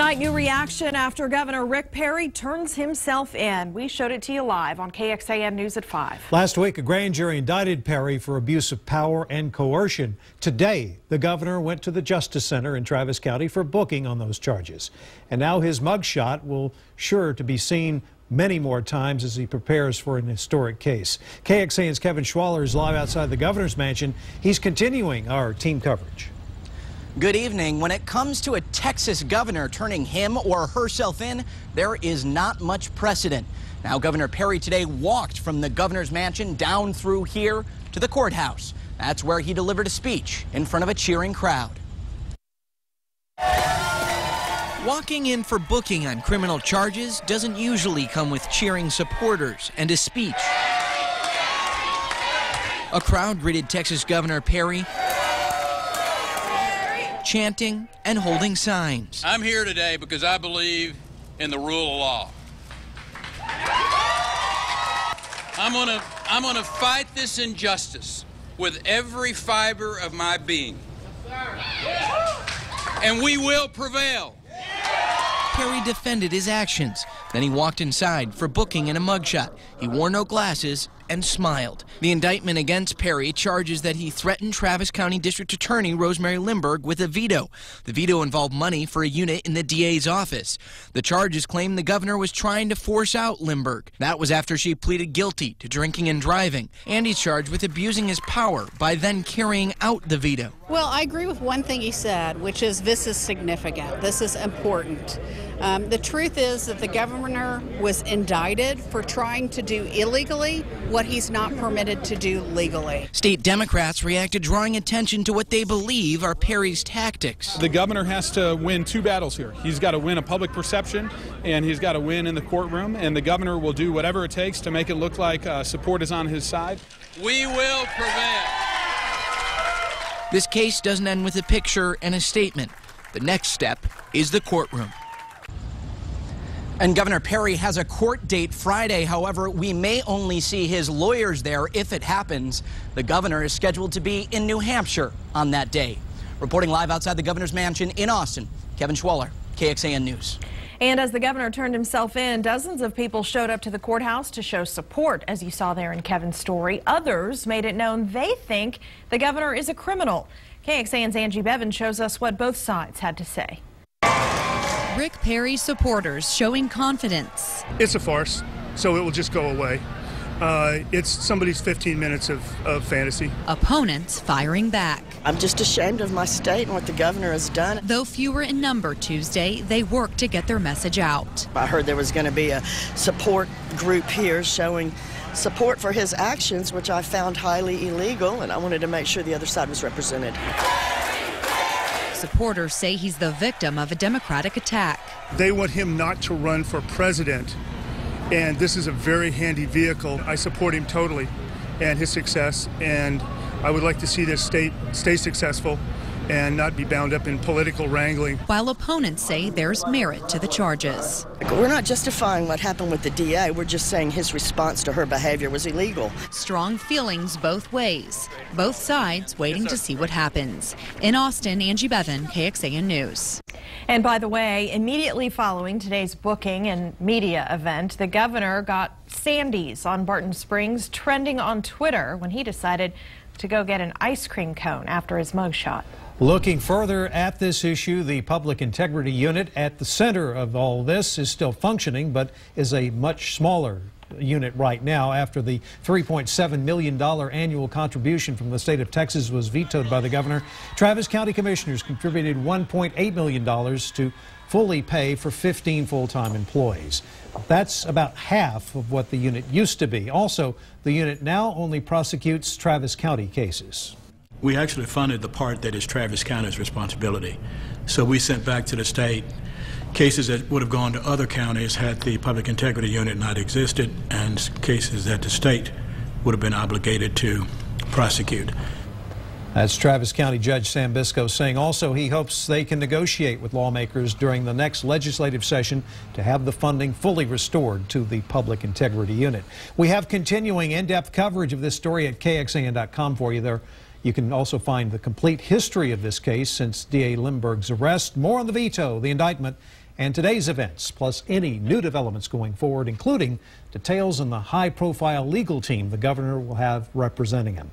Tonight, new reaction after Governor Rick Perry turns himself in. We showed it to you live on KXAN News at 5. Last week, a grand jury indicted Perry for abuse of power and coercion. Today, the governor went to the Justice Center in Travis County for booking on those charges. And now his mugshot will sure to be seen many more times as he prepares for an historic case. KXAN's Kevin Schwaller is live outside the governor's mansion. He's continuing our team coverage. Good evening. When it comes to a Texas governor turning him or herself in, there is not much precedent. Now, Governor Perry today walked from the governor's mansion down through here to the courthouse. That's where he delivered a speech in front of a cheering crowd. Walking in for booking on criminal charges doesn't usually come with cheering supporters and a speech. A crowd greeted Texas Governor Perry, chanting and holding signs. I'm here today because I believe in the rule of law. I'm gonna fight this injustice with every fiber of my being. And we will prevail. Perry defended his actions. Then he walked inside for booking and a mugshot. He wore no glasses and smiled. The indictment against Perry charges that he threatened Travis County District Attorney Rosemary Limburg with a veto. The veto involved money for a unit in the DA's office. The charges claim the governor was trying to force out Limburg. That was after she pleaded guilty to drinking and driving. And he's charged with abusing his power by then carrying out the veto. Well, I agree with one thing he said, which is this is significant. This is important. The truth is that the governor was indicted for trying to do illegally what he's not permitted to do legally. State Democrats reacted, drawing attention to what they believe are Perry's tactics. The governor has to win two battles here. He's got to win a public perception, and he's got to win in the courtroom, and the governor will do whatever it takes to make it look like support is on his side. We will prevail. This case doesn't end with a picture and a statement. The next step is the courtroom. And Governor Perry has a court date Friday. However, we may only see his lawyers there if it happens. The governor is scheduled to be in New Hampshire on that day. Reporting live outside the governor's mansion in Austin, Kevin Schwaller, KXAN News. And as the governor turned himself in, dozens of people showed up to the courthouse to show support, as you saw there in Kevin's story. Others made it known they think the governor is a criminal. KXAN's Angie Bevan shows us what both sides had to say. Rick Perry supporters showing confidence. It's a farce, so it will just go away. It's somebody's 15 minutes of fantasy. Opponents firing back. I'm just ashamed of my state and what the governor has done. Though fewer in number Tuesday, they worked to get their message out. I heard there was going to be a support group here showing support for his actions, which I found highly illegal, and I wanted to make sure the other side was represented. Supporters say he's the victim of a Democratic attack. They want him not to run for president, and this is a very handy vehicle. I support him totally and his success, and I would like to see this state stay successful and not be bound up in political wrangling. While opponents say there's merit to the charges. We're not justifying what happened with the DA. We're just saying his response to her behavior was illegal. Strong feelings both ways. Both sides waiting to see what happens. In Austin, Angie Bevan, KXAN News. And by the way, immediately following today's booking and media event, the governor got Sandy's on Barton Springs trending on Twitter when he decided to go get an ice cream cone after his mugshot. Looking further at this issue, the Public Integrity Unit at the center of all this is still functioning, but is a much smaller unit right now after the $3.7 million annual contribution from the state of Texas was vetoed by the governor. Travis County commissioners contributed $1.8 million to fully pay for 15 full-time employees. That's about half of what the unit used to be. Also, the unit now only prosecutes Travis County cases. We actually funded the part that is Travis County's responsibility. So we sent back to the state cases that would have gone to other counties had the Public Integrity Unit not existed, and cases that the state would have been obligated to prosecute. That's Travis County Judge Sam Biscoe saying also he hopes they can negotiate with lawmakers during the next legislative session to have the funding fully restored to the Public Integrity Unit. We have continuing in-depth coverage of this story at KXAN.com for you there. You can also find the complete history of this case since D.A. Limburg's arrest. More on the veto, the indictment, and today's events, plus any new developments going forward, including details on the high-profile legal team the governor will have representing him.